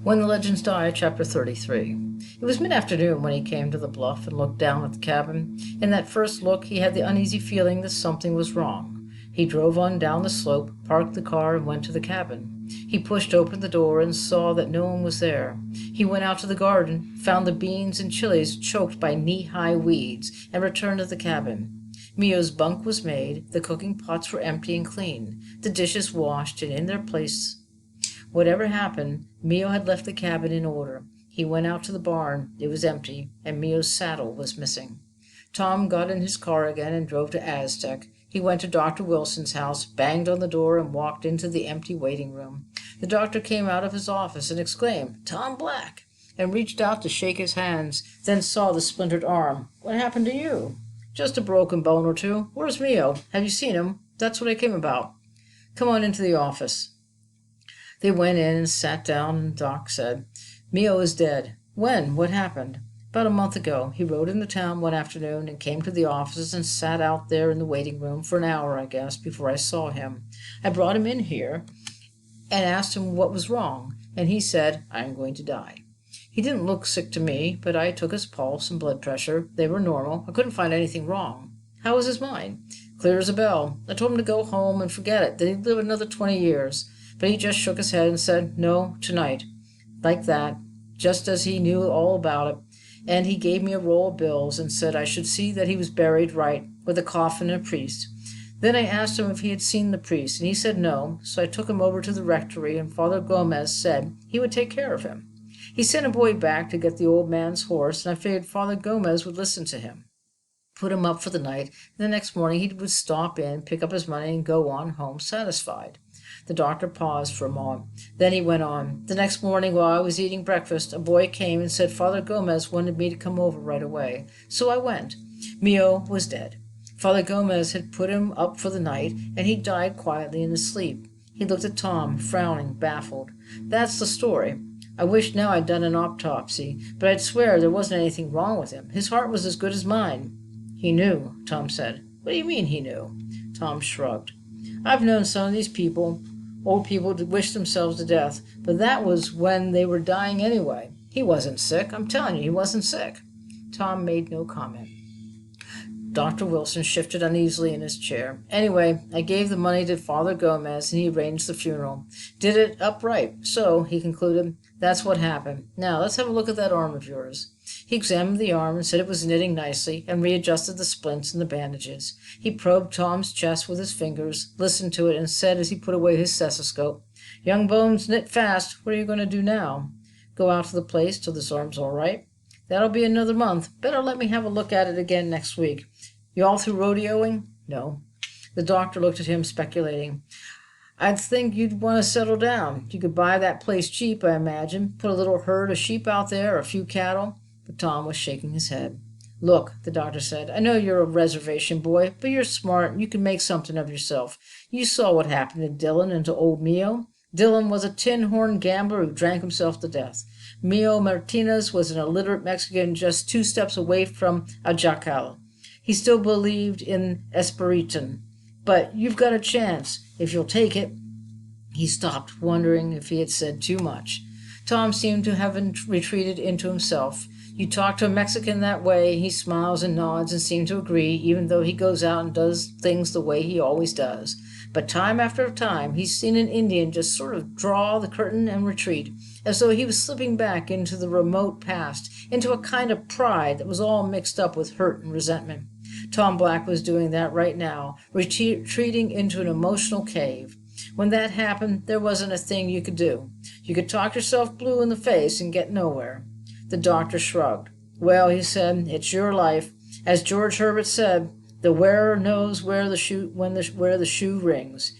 When the Legends Die, Chapter 33. It was mid-afternoon when he came to the bluff and looked down at the cabin. In that first look, he had the uneasy feeling that something was wrong. He drove on down the slope, parked the car, and went to the cabin. He pushed open the door and saw that no one was there. He went out to the garden, found the beans and chilies choked by knee-high weeds, and returned to the cabin. Mio's bunk was made, the cooking pots were empty and clean, the dishes washed and in their place. Whatever happened, Mio had left the cabin in order. He went out to the barn. It was empty, and Mio's saddle was missing. Tom got in his car again and drove to Aztec. He went to Dr. Wilson's house, banged on the door, and walked into the empty waiting room. The doctor came out of his office and exclaimed, "Tom Black," and reached out to shake his hands, then saw the splintered arm. "What happened to you?" "Just a broken bone or two. Where's Mio? Have you seen him? That's what I came about." "Come on into the office." They went in and sat down, and Doc said, "Mio is dead." "When? What happened?" "About a month ago. He rode into town one afternoon and came to the office and sat out there in the waiting room for an hour, I guess, before I saw him. I brought him in here and asked him what was wrong, and he said, 'I am going to die.' He didn't look sick to me, but I took his pulse and blood pressure. They were normal. I couldn't find anything wrong." "How was his mind?" "Clear as a bell. I told him to go home and forget it, that he'd live another 20 years. But he just shook his head and said, 'No, tonight.' Like that, just as he knew all about it. And he gave me a roll of bills and said I should see that he was buried right, with a coffin and a priest. Then I asked him if he had seen the priest, and he said no, so I took him over to the rectory, and Father Gomez said he would take care of him. He sent a boy back to get the old man's horse, and I figured Father Gomez would listen to him. Put him up for the night, and the next morning he would stop in, pick up his money, and go on home satisfied." The doctor paused for a moment. Then he went on. "The next morning, while I was eating breakfast, a boy came and said Father Gomez wanted me to come over right away. So I went. Mio was dead. Father Gomez had put him up for the night, and he died quietly in his sleep." He looked at Tom, frowning, baffled. "That's the story. I wish now I'd done an autopsy, but I'd swear there wasn't anything wrong with him. His heart was as good as mine." "He knew," Tom said. "What do you mean he knew?" Tom shrugged. "I've known some of these people, old people, to wish themselves to death, but that was when they were dying anyway. He wasn't sick. I'm telling you, he wasn't sick." Tom made no comment. Dr. Wilson shifted uneasily in his chair. "Anyway, I gave the money to Father Gomez, and he arranged the funeral. Did it upright. So," he concluded, "that's what happened. Now, let's have a look at that arm of yours." He examined the arm and said it was knitting nicely, and readjusted the splints and the bandages. He probed Tom's chest with his fingers, listened to it, and said as he put away his stethoscope, "Young bones knit fast. What are you going to do now?" "Go out to the place till this arm's all right." "That'll be another month. Better let me have a look at it again next week. You all through rodeoing?" "No." The doctor looked at him, speculating. "I'd think you'd want to settle down. You could buy that place cheap, I imagine. Put a little herd of sheep out there, or a few cattle." But Tom was shaking his head. "Look," the doctor said, "I know you're a reservation boy, but you're smart and you can make something of yourself. You saw what happened to Dillon and to old Mio. Dillon was a tin-horn gambler who drank himself to death. Mio Martinez was an illiterate Mexican just 2 steps away from a jacal. He still believed in Espiritan. But you've got a chance, if you'll take it." He stopped, wondering if he had said too much. Tom seemed to have retreated into himself. You talk to a Mexican that way, he smiles and nods and seems to agree, even though he goes out and does things the way he always does. But time after time, he's seen an Indian just sort of draw the curtain and retreat, as though he was slipping back into the remote past, into a kind of pride that was all mixed up with hurt and resentment. Tom Black was doing that right now, retreating into an emotional cave. When that happened, there wasn't a thing you could do. You could talk yourself blue in the face and get nowhere. The doctor shrugged. "Well," he said, "it's your life. As George Herbert said, the wearer knows where the shoe rings.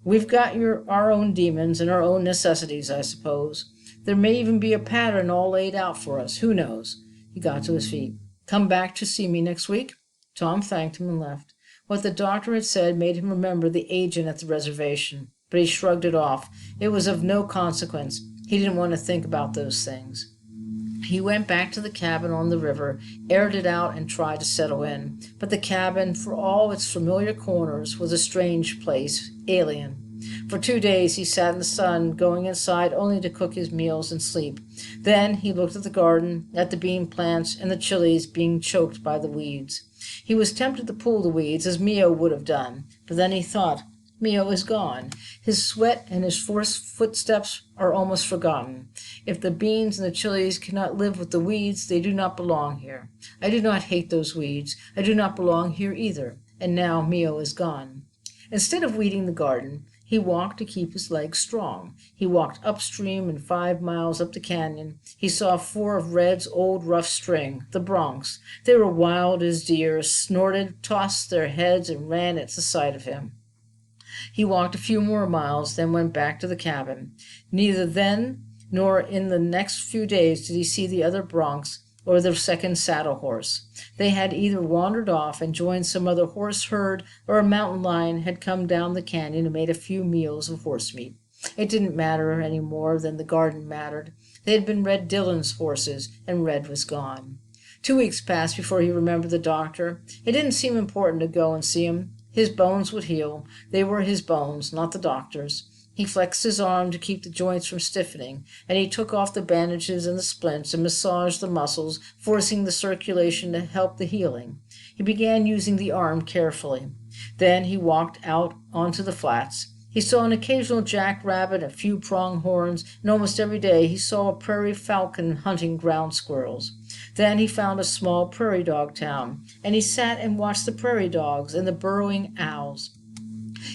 We've got our own demons and our own necessities, I suppose. There may even be a pattern all laid out for us. Who knows?" He got to his feet. "Come back to see me next week?" Tom thanked him and left. What the doctor had said made him remember the agent at the reservation, but he shrugged it off. It was of no consequence. He didn't want to think about those things. He went back to the cabin on the river, aired it out, and tried to settle in. But the cabin, for all its familiar corners, was a strange place, alien. For 2 days he sat in the sun, going inside only to cook his meals and sleep. Then he looked at the garden, at the bean plants, and the chilies being choked by the weeds. He was tempted to pull the weeds, as Mio would have done, but then he thought, Mio is gone. His sweat and his forced footsteps are almost forgotten. If the beans and the chilies cannot live with the weeds, they do not belong here. I do not hate those weeds. I do not belong here either. And now Mio is gone. Instead of weeding the garden, he walked to keep his legs strong. He walked upstream and 5 miles up the canyon. He saw 4 of Red's old rough string, the broncs. They were wild as deer, snorted, tossed their heads, and ran at the sight of him. He walked a few more miles, then went back to the cabin. Neither then nor in the next few days did he see the other broncs or the second saddle horse. They had either wandered off and joined some other horse herd, or a mountain lion had come down the canyon and made a few meals of horse meat. It didn't matter any more than the garden mattered. They had been Red Dillon's horses, and Red was gone. 2 weeks passed before he remembered the doctor. It didn't seem important to go and see him. His bones would heal. They were his bones, not the doctor's. He flexed his arm to keep the joints from stiffening, and he took off the bandages and the splints and massaged the muscles, forcing the circulation to help the healing. He began using the arm carefully. Then he walked out onto the flats. He saw an occasional jackrabbit, a few pronghorns, and almost every day he saw a prairie falcon hunting ground squirrels. Then he found a small prairie dog town, and he sat and watched the prairie dogs and the burrowing owls.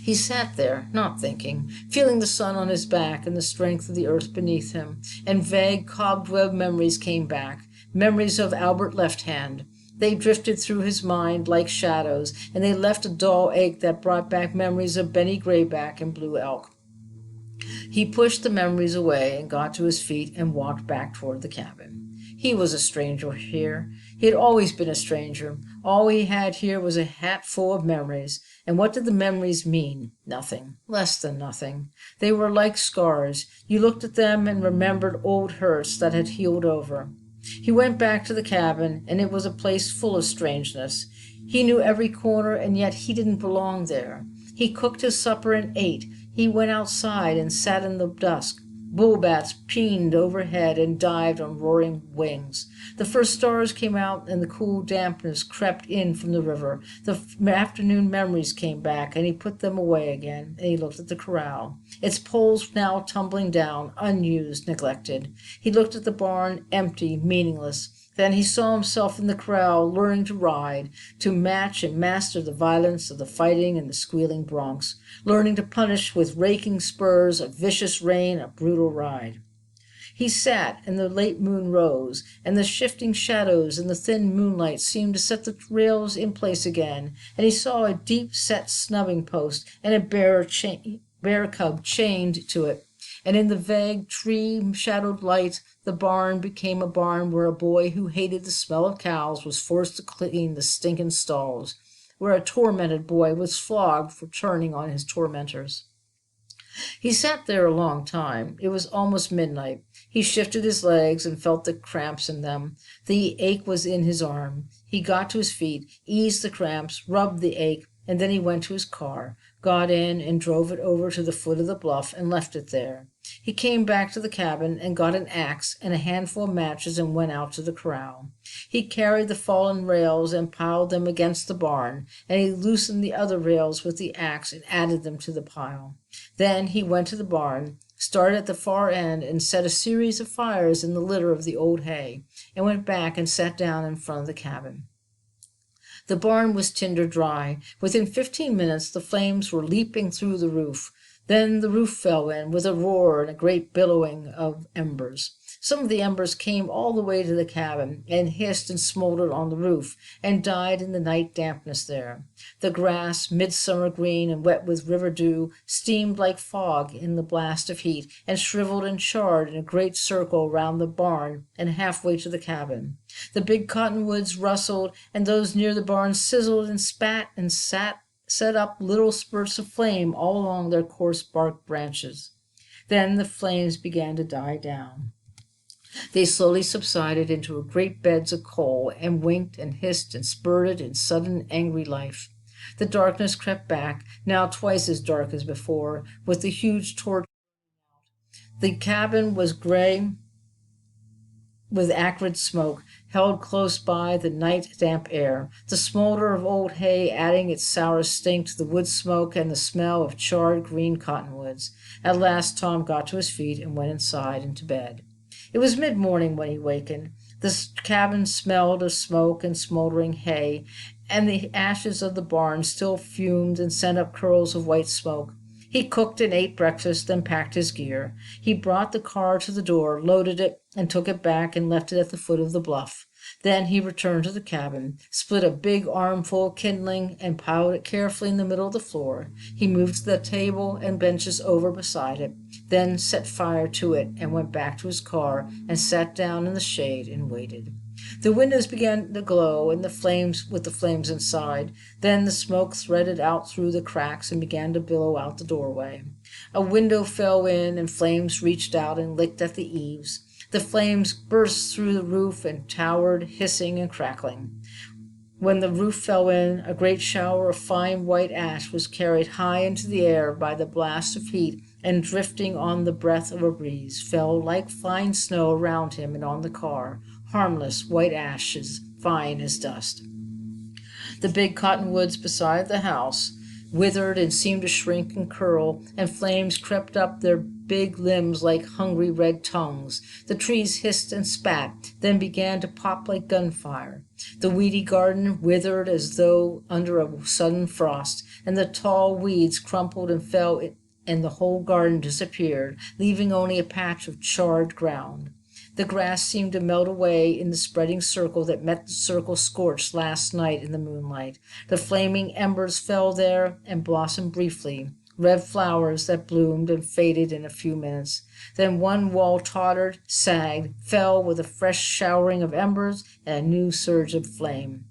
He sat there, not thinking, feeling the sun on his back and the strength of the earth beneath him, and vague cobweb memories came back, memories of Albert Left Hand. They drifted through his mind like shadows, and they left a dull ache that brought back memories of Benny Grayback and Blue Elk. He pushed the memories away and got to his feet and walked back toward the cabin. He was a stranger here. He had always been a stranger. All he had here was a hat full of memories. And what did the memories mean? Nothing. Less than nothing. They were like scars. You looked at them and remembered old hurts that had healed over. He went back to the cabin, and it was a place full of strangeness. He knew every corner, and yet he didn't belong there. He cooked his supper and ate. He went outside and sat in the dusk. Bullbats peened overhead and dived on roaring wings. The first stars came out, and the cool dampness crept in from the river. The afternoon memories came back, and he put them away again, and he looked at the corral. Its poles now tumbling down, unused, neglected. He looked at the barn, empty, meaningless. Then he saw himself in the corral, learning to ride, to match and master the violence of the fighting and the squealing broncs, learning to punish with raking spurs, a vicious rein, a brutal ride. He sat, and the late moon rose, and the shifting shadows and the thin moonlight seemed to set the rails in place again, and he saw a deep-set snubbing post and a bear cub chained to it. And in the vague, tree-shadowed light, the barn became a barn where a boy who hated the smell of cows was forced to clean the stinking stalls, where a tormented boy was flogged for turning on his tormentors. He sat there a long time. It was almost midnight. He shifted his legs and felt the cramps in them. The ache was in his arm. He got to his feet, eased the cramps, rubbed the ache, and then he went to his car, got in and drove it over to the foot of the bluff and left it there. He came back to the cabin and got an axe and a handful of matches and went out to the corral. He carried the fallen rails and piled them against the barn, and he loosened the other rails with the axe and added them to the pile. Then he went to the barn, started at the far end and set a series of fires in the litter of the old hay, and went back and sat down in front of the cabin. The barn was tinder dry. Within 15 minutes the flames were leaping through the roof. Then the roof fell in with a roar and a great billowing of embers. Some of the embers came all the way to the cabin and hissed and smoldered on the roof and died in the night dampness there. The grass, midsummer green and wet with river dew, steamed like fog in the blast of heat and shriveled and charred in a great circle round the barn and halfway to the cabin. The big cottonwoods rustled, and those near the barn sizzled and spat and set up little spurts of flame all along their coarse bark branches. Then the flames began to die down. They slowly subsided into great beds of coal and winked and hissed and spurted in sudden angry life. The darkness crept back, now twice as dark as before, with the huge torch. The cabin was gray with acrid smoke, held close by the night damp air, the smolder of old hay adding its sour stink to the wood smoke and the smell of charred green cottonwoods. At last Tom got to his feet and went inside and to bed. It was mid-morning when he wakened. The cabin smelled of smoke and smoldering hay, and the ashes of the barn still fumed and sent up curls of white smoke. He cooked and ate breakfast, then packed his gear. He brought the car to the door, loaded it, and took it back and left it at the foot of the bluff. Then he returned to the cabin, split a big armful of kindling, and piled it carefully in the middle of the floor. He moved the table and benches over beside it, then set fire to it and went back to his car and sat down in the shade and waited. The windows began to glow and the flames inside. Then the smoke threaded out through the cracks and began to billow out the doorway. A window fell in and flames reached out and licked at the eaves. The flames burst through the roof and towered, hissing and crackling. When the roof fell in, a great shower of fine white ash was carried high into the air by the blast of heat, and drifting on the breath of a breeze, fell like fine snow around him and on the car, harmless white ashes, fine as dust. The big cottonwoods beside the house withered and seemed to shrink and curl, and flames crept up their big limbs like hungry red tongues. The trees hissed and spat, then began to pop like gunfire. The weedy garden withered as though under a sudden frost, and the tall weeds crumpled and fell, and the whole garden disappeared, leaving only a patch of charred ground. The grass seemed to melt away in the spreading circle that met the circle scorched last night in the moonlight. The flaming embers fell there and blossomed briefly, red flowers that bloomed and faded in a few minutes. Then one wall tottered, sagged, fell with a fresh showering of embers and a new surge of flame.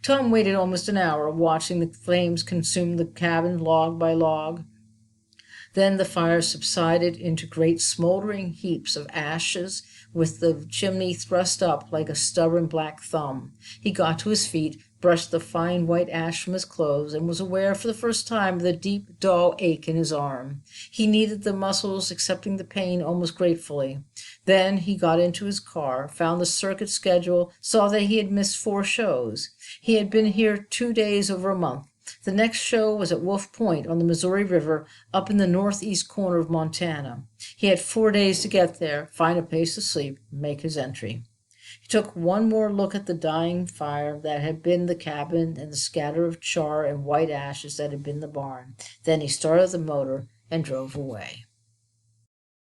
Tom waited almost an hour, watching the flames consume the cabin log by log. Then the fire subsided into great smoldering heaps of ashes, with the chimney thrust up like a stubborn black thumb. He got to his feet, brushed the fine white ash from his clothes, and was aware for the first time of the deep, dull ache in his arm. He kneaded the muscles, accepting the pain almost gratefully. Then he got into his car, found the circuit schedule, saw that he had missed 4 shows. He had been here 2 days over a month. The next show was at Wolf Point on the Missouri River, up in the northeast corner of Montana. He had 4 days to get there, find a place to sleep, and make his entry. He took one more look at the dying fire that had been the cabin and the scatter of char and white ashes that had been the barn. Then he started the motor and drove away.